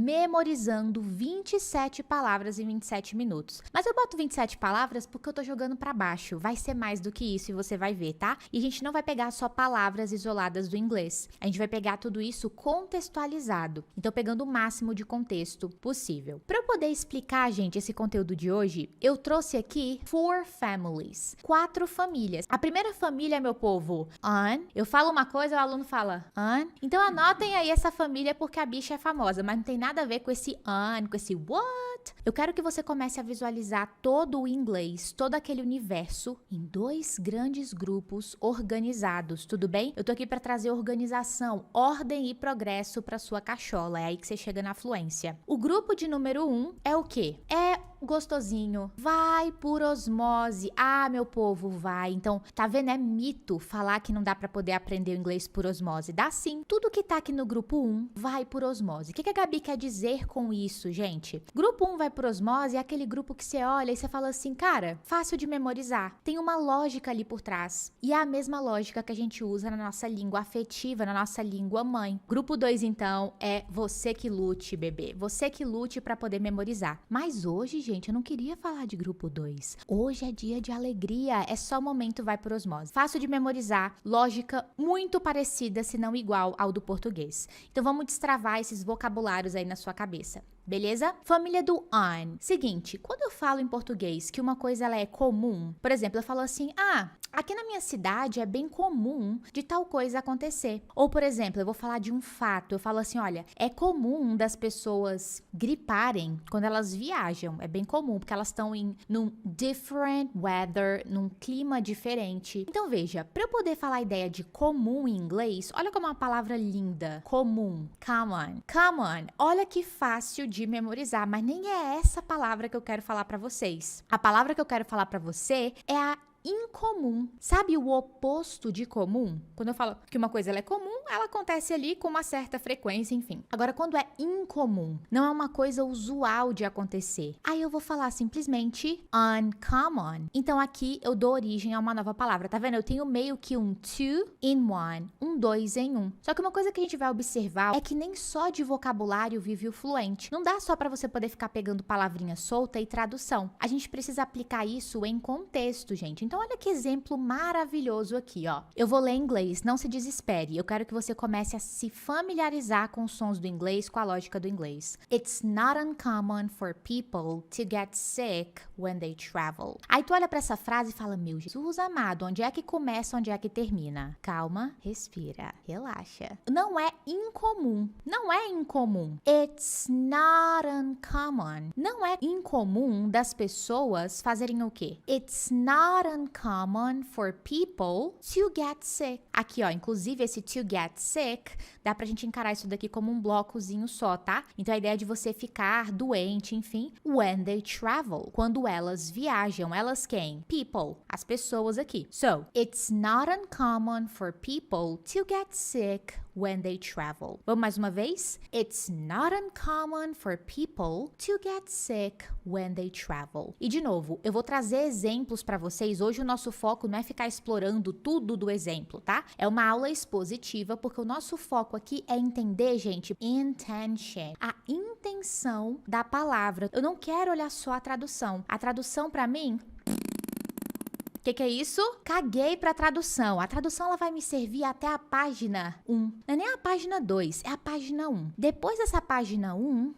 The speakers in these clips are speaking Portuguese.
memorizando 27 palavras em 27 minutos. Mas eu boto 27 palavras porque eu tô jogando pra baixo. Vai ser mais do que isso e você vai ver, tá? E a gente não vai pegar só palavras isoladas do inglês. A gente vai pegar tudo isso contextualizado. Então, pegando o máximo de contexto possível. Para eu poder explicar, gente, esse conteúdo de hoje, eu trouxe aqui 4 families. 4 famílias. A primeira família, meu povo, an. Eu falo uma coisa, o aluno fala an. Então, anotem aí essa família porque a bicha é famosa, mas não tem nada a ver com esse an, com esse what. Eu quero que você comece a visualizar todo o inglês, todo aquele universo em 2 grandes grupos organizados, tudo bem? Eu tô aqui para trazer organização, ordem e progresso para sua cachola. É aí que você chega na fluência. O grupo de número 1 é o quê? É gostosinho, vai por osmose. Ah, meu povo, vai. Então, tá vendo? É mito falar que não dá pra poder aprender o inglês por osmose. Dá sim. Tudo que tá aqui no grupo 1 vai por osmose. O que a Gabi quer dizer com isso, gente? Grupo 1 vai por osmose é aquele grupo que você olha e você fala assim, cara, fácil de memorizar. Tem uma lógica ali por trás. E é a mesma lógica que a gente usa na nossa língua afetiva, na nossa língua mãe. Grupo 2, então, é você que lute, bebê. Você que lute pra poder memorizar. Mas hoje, gente, eu não queria falar de grupo 2. Hoje é dia de alegria, é só momento vai por osmose. Fácil de memorizar, lógica muito parecida, se não igual ao do português. Então vamos destravar esses vocabulários aí na sua cabeça. Beleza? Família do an. Seguinte, quando eu falo em português que uma coisa ela é comum, por exemplo, eu falo assim, aqui na minha cidade é bem comum de tal coisa acontecer. Ou, por exemplo, eu vou falar de um fato, eu falo assim, olha, é comum das pessoas griparem quando elas viajam, é bem comum, porque elas estão num different weather, num clima diferente. Então, veja, para eu poder falar a ideia de comum em inglês, olha como é uma palavra linda, comum, common. Common, olha que fácil de memorizar, mas nem é essa palavra que eu quero falar para vocês. A palavra que eu quero falar para você é a incomum. Sabe o oposto de comum? Quando eu falo que uma coisa ela é comum, ela acontece ali com uma certa frequência, enfim. Agora, quando é incomum, não é uma coisa usual de acontecer. Aí eu vou falar simplesmente uncommon. Então aqui eu dou origem a uma nova palavra. Tá vendo? Eu tenho meio que um two in one, um dois em um. Só que uma coisa que a gente vai observar é que nem só de vocabulário vive o fluente. Não dá só para você poder ficar pegando palavrinha solta e tradução. A gente precisa aplicar isso em contexto, gente. Então olha que exemplo maravilhoso aqui, ó. Eu vou ler em inglês, não se desespere. Eu quero que você comece a se familiarizar com os sons do inglês, com a lógica do inglês. It's not uncommon for people to get sick when they travel. Aí tu olha pra essa frase e fala, meu Jesus amado, onde é que começa, onde é que termina? Calma, respira, relaxa. Não é incomum, não é incomum. It's not uncommon. Não é incomum das pessoas fazerem o quê? It's not uncommon for people to get sick. Aqui, ó, inclusive esse to get sick, dá pra gente encarar isso daqui como um blocozinho só, tá? Então a ideia de você ficar doente, enfim, when they travel, quando elas viajam. Elas quem? People, as pessoas aqui. So, it's not uncommon for people to get sick when they travel. Vamos mais uma vez? It's not uncommon for people to get sick when they travel. E de novo, eu vou trazer exemplos para vocês. Hoje o nosso foco não é ficar explorando tudo do exemplo, tá? É uma aula expositiva, porque o nosso foco aqui é entender, gente, intention, a intenção da palavra. Eu não quero olhar só a tradução. A tradução para mim, o que é isso? Caguei pra tradução. A tradução ela vai me servir até a página 1. Não é nem a página 2, é a página 1. Depois dessa página 1,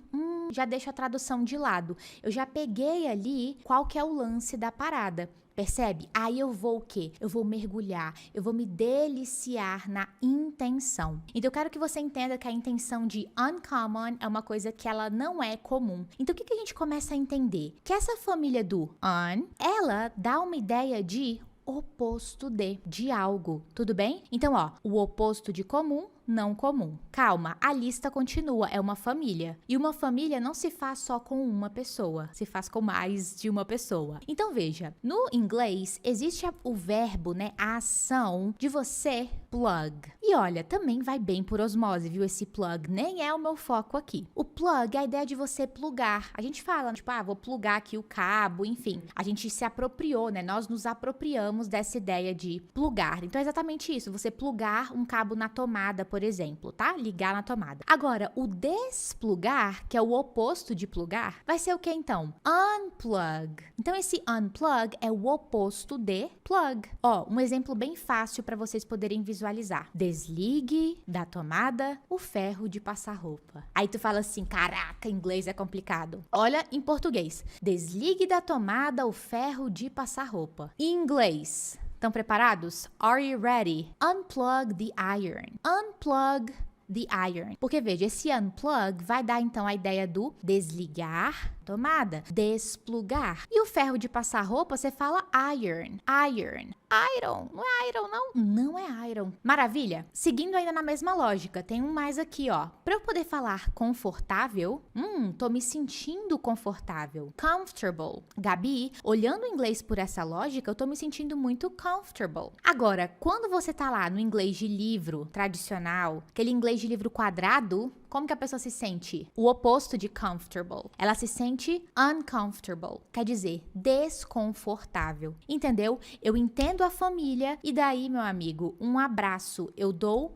já deixo a tradução de lado. Eu já peguei ali qual que é o lance da parada. Percebe? Aí eu vou o quê? Eu vou mergulhar, eu vou me deliciar na intenção. Então eu quero que você entenda que a intenção de uncommon é uma coisa que ela não é comum. Então o que a gente começa a entender? Que essa família do un, ela dá uma ideia de oposto de algo, tudo bem? Então, ó, o oposto de comum, não comum. Calma, a lista continua, é uma família. E uma família não se faz só com uma pessoa, se faz com mais de uma pessoa. Então, veja, no inglês existe o verbo, né, a ação de você plug. E olha, também vai bem por osmose, viu? Esse plug nem é o meu foco aqui. O plug é a ideia de você plugar. A gente fala, tipo, vou plugar aqui o cabo, enfim. A gente se apropriou, né? Nós nos apropriamos dessa ideia de plugar. Então, é exatamente isso. Você plugar um cabo na tomada, por por exemplo, tá? Ligar na tomada. Agora, o desplugar, que é o oposto de plugar, vai ser o que então? Unplug. Então, esse unplug é o oposto de plug. Ó, um exemplo bem fácil para vocês poderem visualizar. Desligue da tomada o ferro de passar roupa. Aí tu fala assim, caraca, inglês é complicado. Olha em português. Desligue da tomada o ferro de passar roupa. Em inglês, estão preparados? Are you ready? Unplug the iron. Unplug the iron. Porque veja, esse unplug vai dar então a ideia do desligar tomada, desplugar. E o ferro de passar roupa, você fala iron, iron. Iron, não é iron não? Não é iron. Maravilha? Seguindo ainda na mesma lógica, tem um mais aqui, ó. Para eu poder falar confortável, tô me sentindo confortável. Comfortable. Gabi, olhando o inglês por essa lógica, eu tô me sentindo muito comfortable. Agora, quando você tá lá no inglês de livro tradicional, aquele inglês de livro quadrado, como que a pessoa se sente? O oposto de comfortable. Ela se sente uncomfortable, quer dizer, desconfortável. Entendeu? Eu entendo a família e daí, meu amigo, um abraço. Eu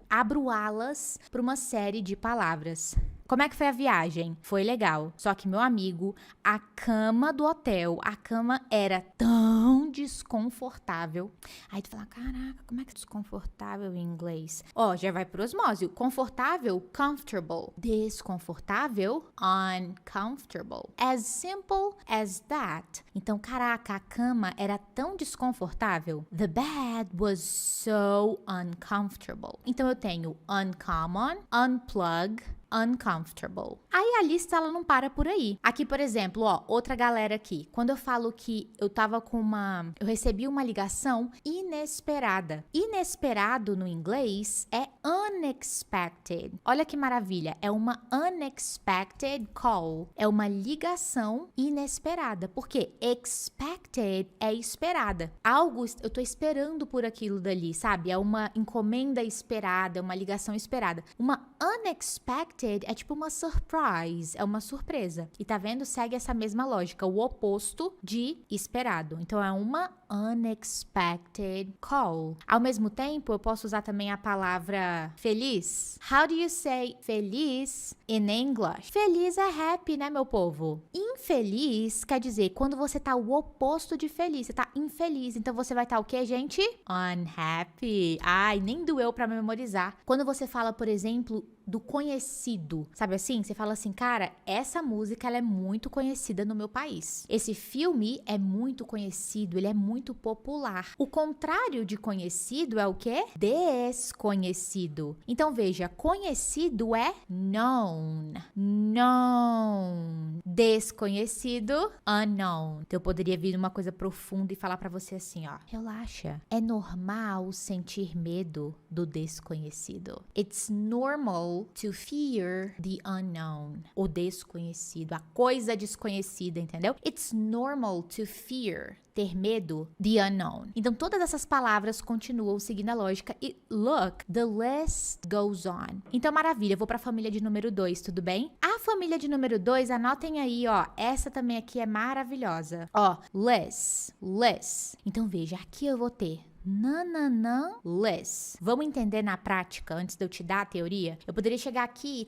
abro alas para uma série de palavras. Como é que foi a viagem? Foi legal. Só que, meu amigo, a cama do hotel, a cama era tão desconfortável. Aí tu fala, caraca, como é que é desconfortável em inglês? Ó, já vai por osmose. Confortável, comfortable. Desconfortável, uncomfortable. As simple as that. Então, caraca, a cama era tão desconfortável. The bed was so uncomfortable. Então, eu tenho uncommon, unplug, uncomfortable. Aí a lista ela não para por aí. Aqui, por exemplo, ó, outra galera aqui. Quando eu falo que eu recebi uma ligação inesperada. Inesperado no inglês é unexpected. Olha que maravilha, é uma unexpected call. É uma ligação inesperada. Porque expected é esperada. Algo, eu tô esperando por aquilo dali, sabe? É uma encomenda esperada, é uma ligação esperada. Uma unexpected é tipo uma surprise, é uma surpresa. E tá vendo? Segue essa mesma lógica, o oposto de esperado. Então é uma unexpected call. Ao mesmo tempo, eu posso usar também a palavra feliz. How do you say feliz in English? Feliz é happy, né, meu povo? Infeliz quer dizer quando você tá o oposto de feliz, você tá infeliz. Então você vai estar o quê, gente? Unhappy. Ai, nem doeu pra memorizar. Quando você fala, por exemplo, do conhecido, sabe assim? Você fala assim, cara, essa música ela é muito conhecida no meu país. Esse filme é muito conhecido, ele é muito popular. O contrário de conhecido é o quê? Desconhecido. Então veja, conhecido é known. Known. Desconhecido, unknown. Então eu poderia vir uma coisa profunda e falar pra você assim, ó. Relaxa. É normal sentir medo do desconhecido. It's normal to fear the unknown. O desconhecido, a coisa desconhecida, entendeu? It's normal to fear, ter medo, the unknown. Então, todas essas palavras continuam seguindo a lógica e look, the list goes on. Então, maravilha, eu vou pra família de número 2, tudo bem? A família de número 2, anotem aí, ó, essa também aqui é maravilhosa. Ó, less. Então, veja, aqui eu vou ter less. Vamos entender na prática, antes de eu te dar a teoria? Eu poderia chegar aqui e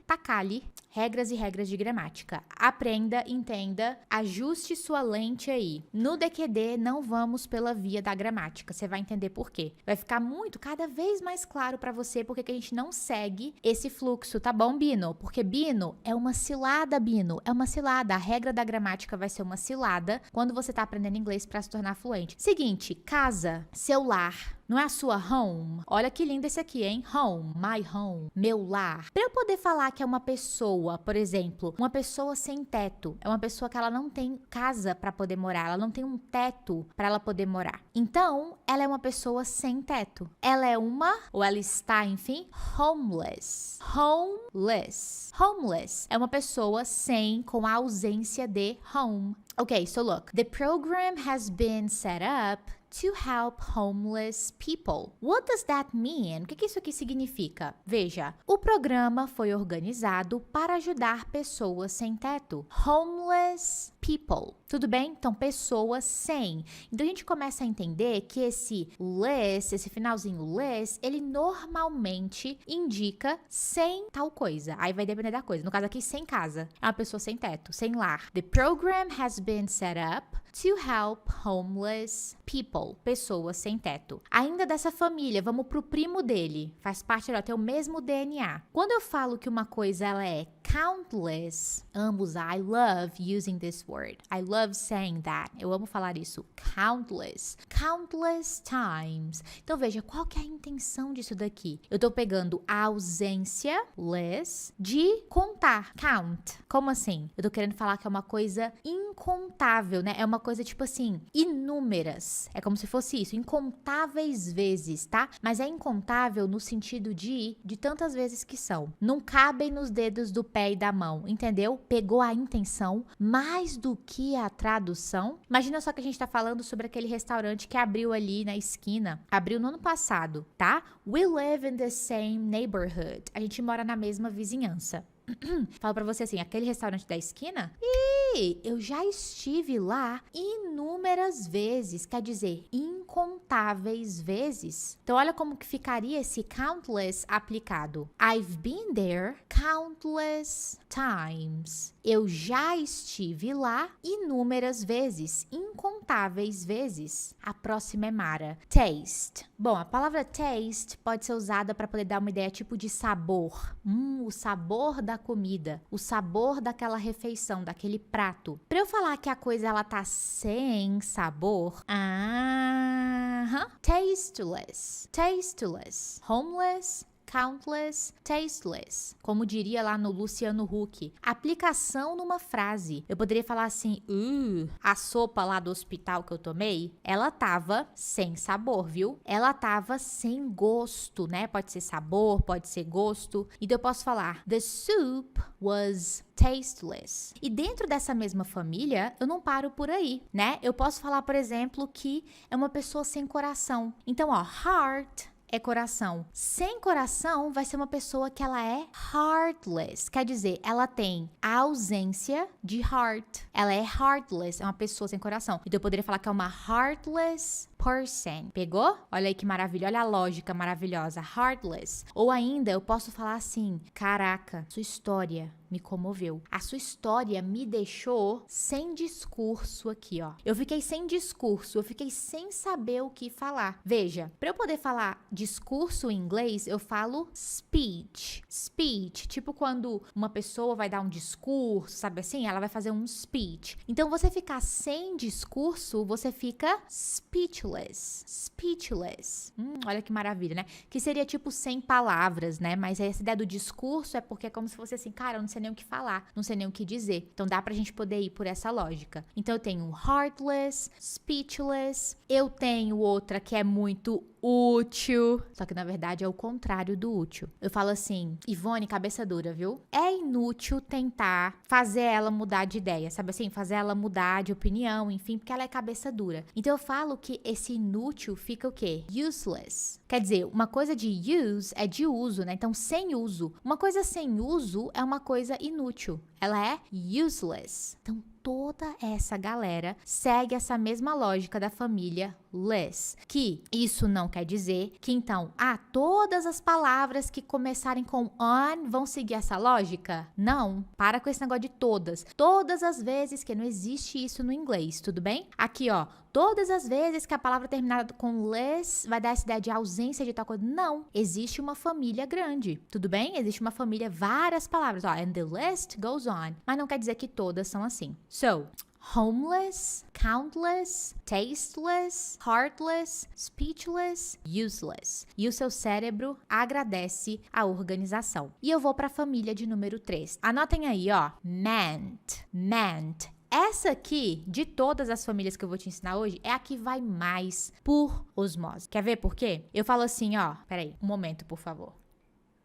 tacar-lhe regras e regras de gramática. Aprenda, entenda, ajuste sua lente aí. No DQD, não vamos pela via da gramática. Você vai entender por quê. Vai ficar cada vez mais claro pra você porque que a gente não segue esse fluxo, tá bom, Bino? Porque Bino é uma cilada, Bino. É uma cilada. A regra da gramática vai ser uma cilada quando você tá aprendendo inglês pra se tornar fluente. Seguinte, casa, seu lar. Não é a sua home? Olha que lindo esse aqui, hein? Home, my home, meu lar. Para eu poder falar que é uma pessoa, por exemplo, uma pessoa sem teto, é uma pessoa que ela não tem casa para poder morar, ela não tem um teto para ela poder morar. Então, ela é uma pessoa sem teto. Ela é ou ela está, enfim, homeless. Homeless é uma pessoa com a ausência de home. Okay, so look, the program has been set up to help homeless people. What does that mean? O que isso aqui significa? Veja, o programa foi organizado para ajudar pessoas sem teto. Homeless people. Tudo bem? Então, pessoas sem. Então, a gente começa a entender que esse less, esse finalzinho less, ele normalmente indica sem tal coisa. Aí vai depender da coisa. No caso aqui, sem casa. É uma pessoa sem teto, sem lar. The program has been set up to help homeless people, pessoas sem teto. Ainda dessa família, vamos pro primo dele. Faz parte, tem o mesmo DNA. Quando eu falo que uma coisa ela é countless, ambos, I love using this word. I love saying that. Eu amo falar isso. Countless. Countless times. Então veja, qual que é a intenção disso daqui? Eu tô pegando a ausência, less, de contar, count. Como assim? Eu tô querendo falar que é uma coisa incontável, né? É uma coisa tipo assim, inúmeras. É como se fosse isso, incontáveis vezes, tá? Mas é incontável no sentido de tantas vezes que são. Não cabem nos dedos do pé e da mão, entendeu? Pegou a intenção mais do que a tradução. Imagina só que a gente tá falando sobre aquele restaurante que abriu ali na esquina. Abriu no ano passado, tá? We live in the same neighborhood. A gente mora na mesma vizinhança. Falo pra você assim, aquele restaurante da esquina? Eu já estive lá inúmeras vezes, quer dizer, incontáveis vezes. Então olha como que ficaria esse countless aplicado. I've been there countless times. Eu já estive lá inúmeras vezes, incontáveis vezes. A próxima é Mara. Taste. Bom, a palavra taste pode ser usada para poder dar uma ideia tipo de sabor. O sabor da comida, o sabor daquela refeição, daquele prato. Para eu falar que a coisa ela tá sem sabor, tasteless, tasteless, homeless, countless, tasteless. Como diria lá no Luciano Huck. Aplicação numa frase. Eu poderia falar assim, a sopa lá do hospital que eu tomei, ela tava sem sabor, viu? Ela tava sem gosto, né? Pode ser sabor, pode ser gosto. Então eu posso falar, the soup was tasteless. E dentro dessa mesma família, eu não paro por aí, né? Eu posso falar, por exemplo, que é uma pessoa sem coração. Então, ó, heart é coração. Sem coração vai ser uma pessoa que ela é heartless. Quer dizer, ela tem a ausência de heart. Ela é heartless, é uma pessoa sem coração. Então eu poderia falar que é uma heartless person. Pegou? Olha aí que maravilha, olha a lógica maravilhosa. Heartless. Ou ainda eu posso falar assim, caraca, sua história me comoveu. A sua história me deixou sem discurso aqui, ó. Eu fiquei sem discurso, eu fiquei sem saber o que falar. Veja, para eu poder falar discurso em inglês, eu falo speech. Speech, tipo quando uma pessoa vai dar um discurso, sabe assim? Ela vai fazer um speech. Então, você ficar sem discurso, você fica speechless. Speechless. Olha que maravilha, né? Que seria tipo sem palavras, né? Mas essa ideia do discurso é porque é como se fosse assim, cara, eu não sei nem o que falar, não sei nem o que dizer. Então dá pra gente poder ir por essa lógica. Então eu tenho heartless, speechless, eu tenho outra que é muito útil, só que na verdade é o contrário do útil. Eu falo assim, Ivone, cabeça dura, viu? É inútil tentar fazer ela mudar de ideia, sabe assim? Fazer ela mudar de opinião, enfim, porque ela é cabeça dura. Então eu falo que esse inútil fica o quê? Useless. Quer dizer, uma coisa de use é de uso, né? Então, sem uso. Uma coisa sem uso é uma coisa inútil. Ela é useless. Então, toda essa galera segue essa mesma lógica da família less. Que isso não quer dizer que então, todas as palavras que começarem com on vão seguir essa lógica? Não. Para com esse negócio de todas. Todas as vezes que não existe isso no inglês, tudo bem? Aqui, ó. Todas as vezes que a palavra terminada com less vai dar essa ideia de ausência de tal coisa. Não. Existe uma família grande. Tudo bem? Existe uma família, várias palavras. Ó, and the list goes on. Mas não quer dizer que todas são assim. So, homeless, countless, tasteless, heartless, speechless, useless. E o seu cérebro agradece a organização. E eu vou para a família de número 3. Anotem aí, ó. Meant, meant. Essa aqui, de todas as famílias que eu vou te ensinar hoje, é a que vai mais por osmose. Quer ver por quê? Eu falo assim, ó. Peraí, um momento, por favor.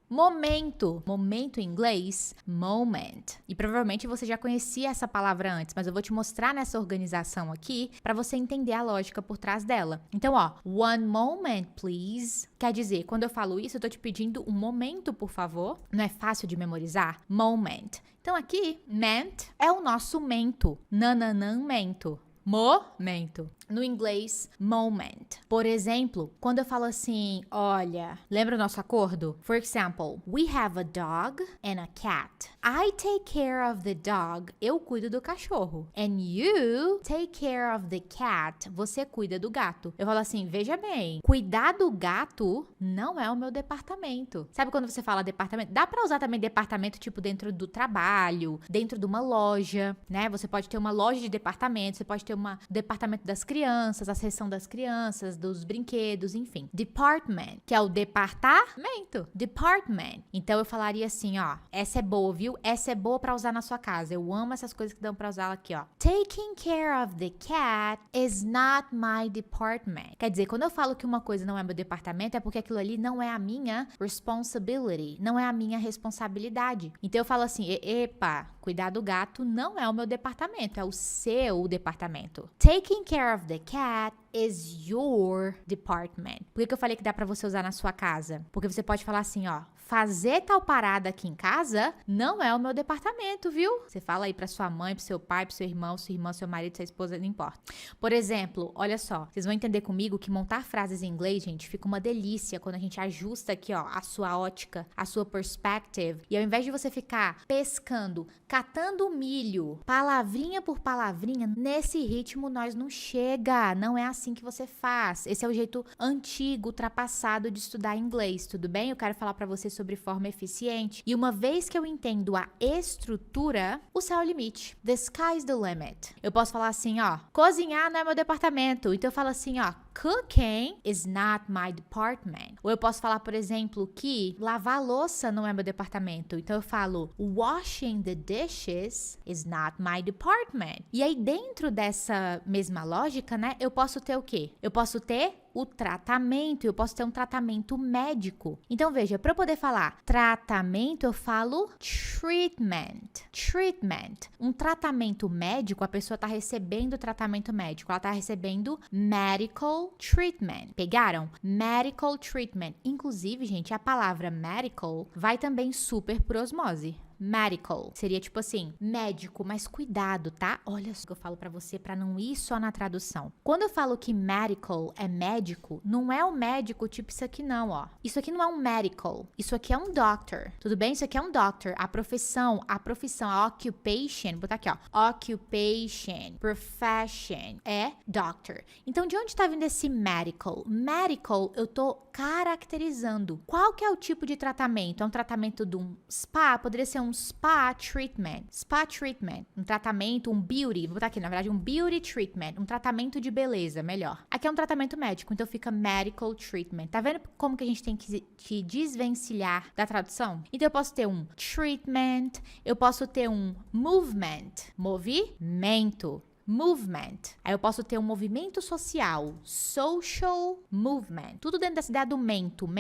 Momento. Momento em inglês, moment. E provavelmente você já conhecia essa palavra antes, mas eu vou te mostrar nessa organização aqui para você entender a lógica por trás dela. Então, ó, one moment, please. Quer dizer, quando eu falo isso, eu tô te pedindo um momento, por favor. Não é fácil de memorizar? Moment. Então, aqui, meant é o nosso mento. Nananã-mento. Momento. No inglês, moment. Por exemplo, quando eu falo assim, olha, lembra o nosso acordo? For example, we have a dog and a cat. I take care of the dog. Eu cuido do cachorro. And you take care of the cat. Você cuida do gato. Eu falo assim, veja bem, cuidar do gato não é o meu departamento. Sabe quando você fala departamento? Dá pra usar também departamento tipo dentro do trabalho, dentro de uma loja, né? Você pode ter uma loja de departamento, você pode ter um departamento das crianças, a seção das crianças, dos brinquedos, enfim. Department, que é o departamento. Department. Então eu falaria assim, ó, essa é boa, viu? Essa é boa pra usar na sua casa. Eu amo essas coisas que dão pra usar aqui, ó. Taking care of the cat is not my department. Quer dizer, quando eu falo que uma coisa não é meu departamento, é porque aquilo ali não é a minha responsibility, não é a minha responsabilidade. Então eu falo assim, epa, cuidar do gato não é o meu departamento, é o seu departamento. Taking care of the cat is your department. Por que eu falei que dá pra você usar na sua casa? Porque você pode falar assim, ó, fazer tal parada aqui em casa não é o meu departamento, viu? Você fala aí pra sua mãe, pro seu pai, pro seu irmão, sua irmã, seu marido, sua esposa, não importa. Por exemplo, olha só, vocês vão entender comigo que montar frases em inglês, gente, fica uma delícia quando a gente ajusta aqui, ó, a sua ótica, a sua perspective. E ao invés de você ficar pescando, catando milho, palavrinha por palavrinha, nesse ritmo nós não chega, não é assim que você faz. Esse é o jeito antigo, ultrapassado de estudar inglês, tudo bem? Eu quero falar pra você sobre forma eficiente. E uma vez que eu entendo a estrutura, o céu é o limite. The sky's the limit. Eu posso falar assim, ó, cozinhar não é meu departamento. Então eu falo assim, ó, cooking is not my department. Ou eu posso falar, por exemplo, que lavar louça não é meu departamento. Então eu falo, washing the dishes is not my department. E aí dentro dessa mesma lógica, né, eu posso ter o quê? Eu posso ter o tratamento, eu posso ter um tratamento médico. Então, veja, para eu poder falar tratamento, eu falo treatment. Treatment. Um tratamento médico, a pessoa está recebendo tratamento médico, ela está recebendo medical treatment. Pegaram? Medical treatment. Inclusive, gente, a palavra medical vai também super por osmose. Medical. Seria tipo assim, médico, mas cuidado, tá? Olha só o que eu falo pra você pra não ir só na tradução. Quando eu falo que medical é médico, não é um médico tipo isso aqui não, ó. Isso aqui não é um medical. Isso aqui é um doctor. Tudo bem? Isso aqui é um doctor. A profissão, a occupation, vou botar aqui, ó. Occupation, profession é doctor. Então, de onde tá vindo esse medical? Medical, eu tô caracterizando. Qual que é o tipo de tratamento? É um tratamento de um spa? Poderia ser um spa treatment. Spa treatment. Um tratamento, um beauty. Vou botar aqui, na verdade, um beauty treatment. Um tratamento de beleza, melhor. Aqui é um tratamento médico, então fica medical treatment. Tá vendo como que a gente tem que desvencilhar da tradução? Então eu posso ter um treatment, eu posso ter um movement. Movimento. Movement. Aí eu posso ter um movimento social. Social movement. Tudo dentro dessa ideia do mento.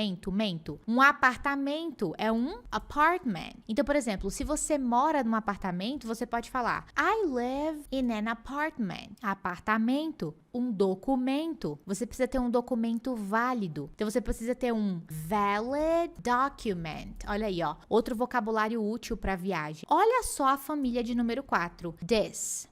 Um apartamento é um apartment. Então, por exemplo, se você mora num apartamento, você pode falar I live in an apartment. Apartamento. Um documento. Você precisa ter um documento válido. Então, você precisa ter um valid document. Olha aí, ó. Outro vocabulário útil para viagem. Olha só a família de número 4. This.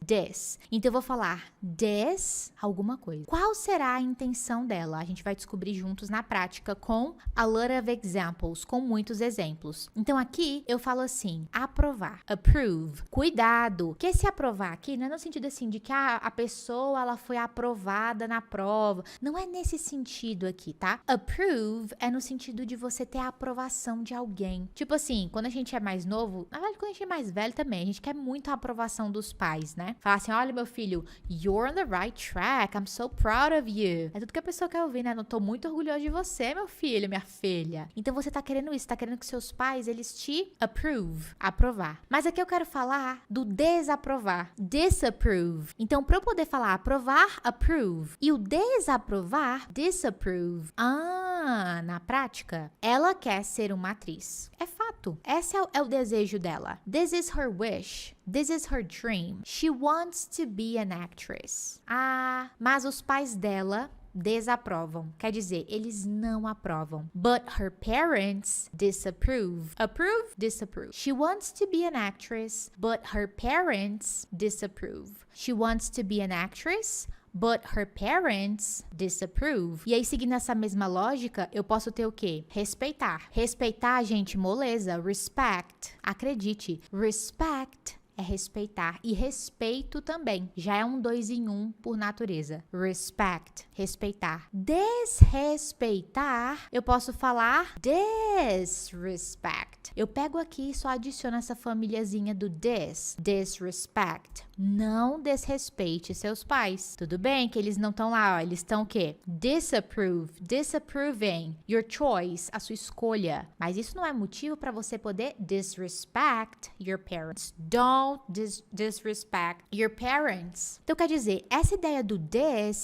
Então, eu vou falar this alguma coisa. Qual será a intenção dela? A gente vai descobrir juntos na prática com a lot of examples, com muitos exemplos. Então, aqui eu falo assim, aprovar, approve. Cuidado, que esse aprovar aqui não é no sentido assim de que a pessoa ela foi aprovada na prova. Não é nesse sentido aqui, tá? Approve é no sentido de você ter a aprovação de alguém. Tipo assim, quando a gente é mais novo, na verdade, quando a gente é mais velho também, a gente quer muito a aprovação dos pais, né? Falar assim, olha meu filho, you're on the right track, I'm so proud of you. É tudo que a pessoa quer ouvir, né? Eu tô muito orgulhoso de você, meu filho, minha filha. Então você tá querendo isso, tá querendo que seus pais, eles te approve, aprovar. Mas aqui eu quero falar do desaprovar, disapprove. Então, pra eu poder falar aprovar, approve, approve. E o desaprovar, disapprove. Na prática, ela quer ser uma atriz. É fato. Esse é o desejo dela. This is her wish. This is her dream. She wants to be an actress. Mas os pais dela desaprovam. Quer dizer, eles não aprovam. But her parents disapprove. Approve, disapprove. She wants to be an actress, but her parents disapprove. She wants to be an actress, but her parents disapprove. E aí, seguindo essa mesma lógica, eu posso ter o quê? Respeitar. Respeitar, gente, moleza. Respect. Acredite. Respect é respeitar. E respeito também. Já é um 2 em 1 por natureza. Respect. Respeitar. Desrespeitar, eu posso falar disrespect. Eu pego aqui e só adiciono essa famíliazinha do disrespect. Não desrespeite seus pais. Tudo bem que eles não estão lá, ó. Eles estão o quê? Disapproving your choice, a sua escolha. Mas isso não é motivo para você poder disrespect your parents. Don't disrespect your parents. Então, quer dizer, essa ideia do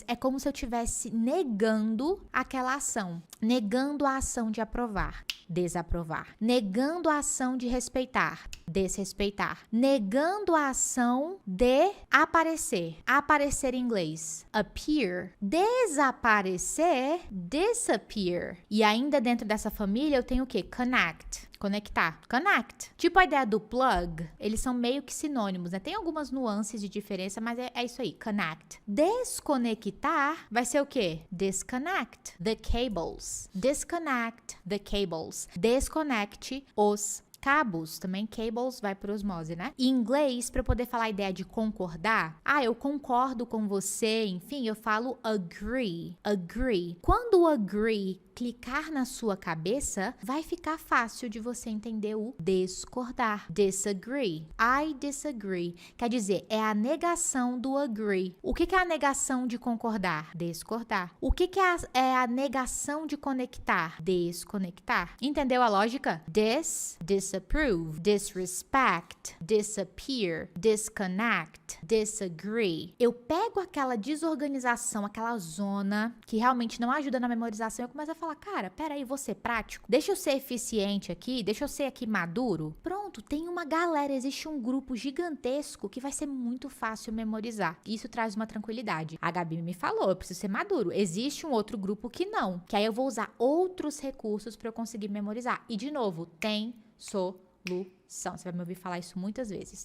é como se eu estivesse negando aquela ação. Negando a ação de aprovar. Desaprovar. Negando a ação de respeitar. Desrespeitar. Negando a ação de aparecer. Aparecer em inglês. Appear. Desaparecer. Disappear. E ainda dentro dessa família eu tenho o quê? Connect. Conectar. Connect. Tipo a ideia do plug, eles são meio que sinônimos, né? Tem algumas nuances de diferença, mas é isso aí. Connect. Desconectar vai ser o quê? Disconnect the cables. Disconnect the cables. Desconecte os cabos, também cables vai para osmose, né? Em inglês, para eu poder falar a ideia de concordar, eu concordo com você, enfim, eu falo agree. Agree. Quando o agree clicar na sua cabeça, vai ficar fácil de você entender o discordar. Disagree. I disagree. Quer dizer, é a negação do agree. O que é a negação de concordar? Discordar. O que é a negação de conectar? Desconectar. Entendeu a lógica? Disapprove, disrespect, disappear, disconnect, disagree. Eu pego aquela desorganização, aquela zona que realmente não ajuda na memorização e eu começo a falar, cara, peraí, vou ser prático? Deixa eu ser eficiente aqui, deixa eu ser aqui maduro. Pronto, tem uma galera, existe um grupo gigantesco que vai ser muito fácil memorizar. Isso traz uma tranquilidade. A Gabi me falou, eu preciso ser maduro. Existe um outro grupo que não, que aí eu vou usar outros recursos para eu conseguir memorizar. E de novo, tem solução. Você vai me ouvir falar isso muitas vezes.